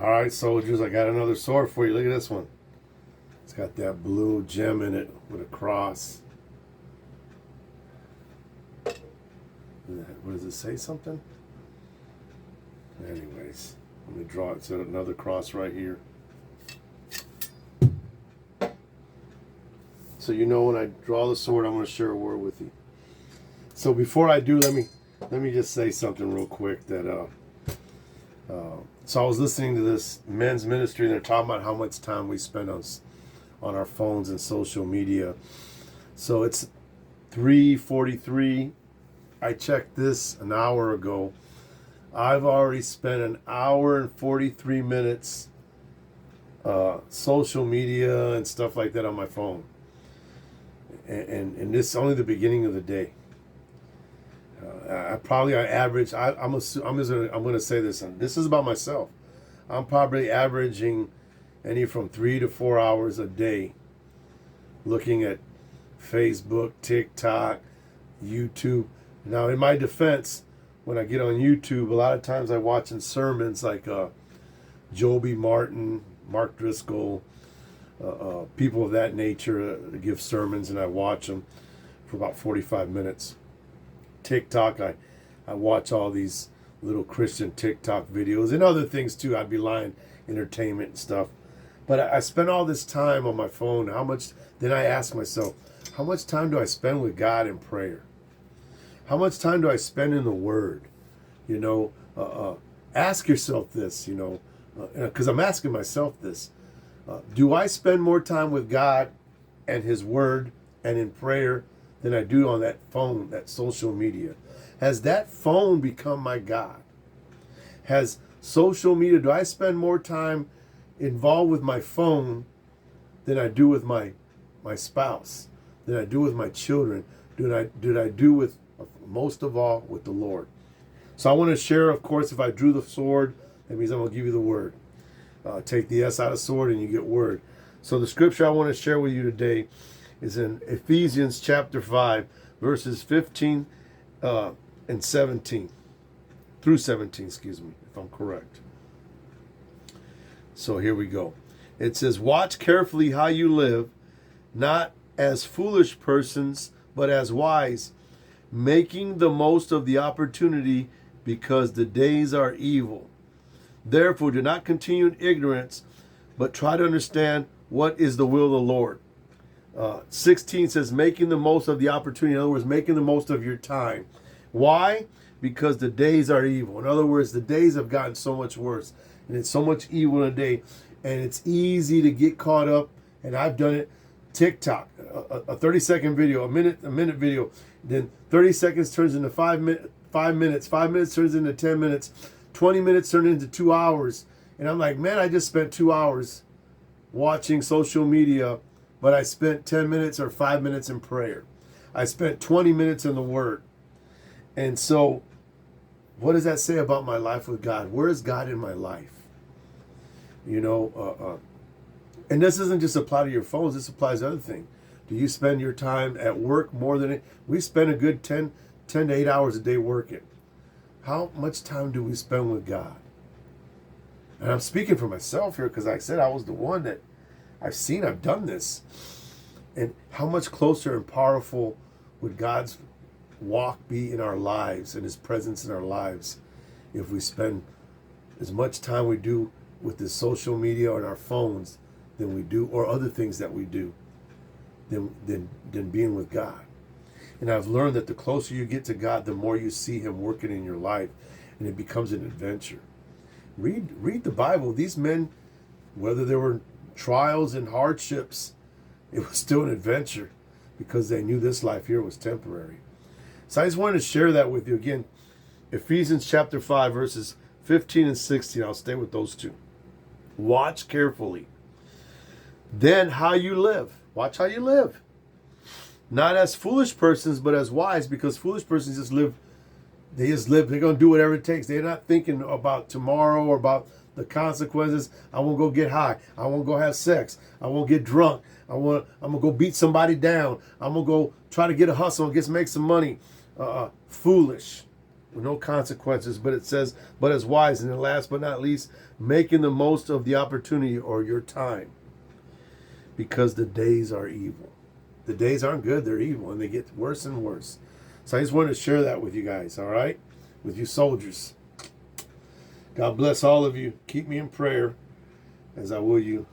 All right, soldiers, I got another sword for you. Look at this one. It's got that blue gem in it with a cross. What does it say? Something? Anyways, let me draw it. So another cross right here. So you know when I draw the sword, I'm going to share a word with you. So before I do, let me just say something real quick. So I was listening to this men's ministry, and they're talking about how much time we spend on our phones and social media. So it's 3:43. I checked this an hour ago. I've already spent an hour and 43 minutes social media and stuff like that on my phone. And this is only the beginning of the day. I'm going to say this, and this is about myself. I'm probably averaging any from 3 to 4 hours a day looking at Facebook, TikTok, YouTube. Now, in my defense, when I get on YouTube, a lot of times I'm watching sermons like Joby Martin, Mark Driscoll, people of that nature give sermons, and I watch them for about 45 minutes. TikTok, I watch all these little Christian TikTok videos and other things too. I'd be lying, entertainment and stuff. But I spend all this time on my phone. Then I ask myself, how much time do I spend with God in prayer? How much time do I spend in the Word? Ask yourself this, because I'm asking myself this. Do I spend more time with God and His Word and in prayer than I do on that phone, that social media? Has that phone become my God? Has social media, do I spend more time involved with my phone than I do with my spouse, than I do with my children, than I do with, most of all, with the Lord? So I want to share, of course, if I drew the sword, that means I'm going to give you the word. Take the S out of sword and you get word. So the scripture I want to share with you today is in Ephesians chapter 5, verses 15 and 17. Through 17, excuse me, if I'm correct. So here we go. It says, "Watch carefully how you live, not as foolish persons, but as wise, making the most of the opportunity, because the days are evil. Therefore, do not continue in ignorance, but try to understand what is the will of the Lord." 16 says, making the most of the opportunity. In other words, making the most of your time. Why? Because the days are evil. In other words, the days have gotten so much worse, and it's so much evil in a day, and it's easy to get caught up, and I've done it. TikTok, a 30-second video, a minute video, then 30 seconds turns into 5 minutes, 5 minutes turns into 10 minutes, 20 minutes turn into 2 hours, and I'm like, man, I just spent 2 hours watching social media, but I spent 10 minutes or 5 minutes in prayer. I spent 20 minutes in the Word. And so, what does that say about my life with God? Where is God in my life? And this doesn't just apply to your phones. This applies to other things. Do you spend your time at work more than it? We spend a good 10 to 8 hours a day working. How much time do we spend with God? And I'm speaking for myself here, because I said I was the one that I've done this. And how much closer and powerful would God's walk be in our lives and His presence in our lives if we spend as much time we do with the social media and our phones than we do, or other things that we do, than being with God? And I've learned that the closer you get to God, the more you see Him working in your life, and it becomes an adventure. Read the Bible. These men, whether there were trials and hardships, it was still an adventure, because they knew this life here was temporary. So I just wanted to share that with you. Again, Ephesians chapter 5, verses 15 and 16. I'll stay with those two. Watch carefully. Then how you live. Watch how you live. Not as foolish persons, but as wise, because foolish persons just live. They're going to do whatever it takes. They're not thinking about tomorrow or about the consequences. I won't go get high. I won't go have sex. I won't get drunk. I'm going to go beat somebody down. I'm going to go try to get a hustle and make some money. Foolish. no consequences, but it says, but as wise. And then last but not least, making the most of the opportunity or your time, because the days are evil. The days aren't good, they're evil, and they get worse and worse. So I just wanted to share that with you guys, all right? With you soldiers. God bless all of you. Keep me in prayer as I will you.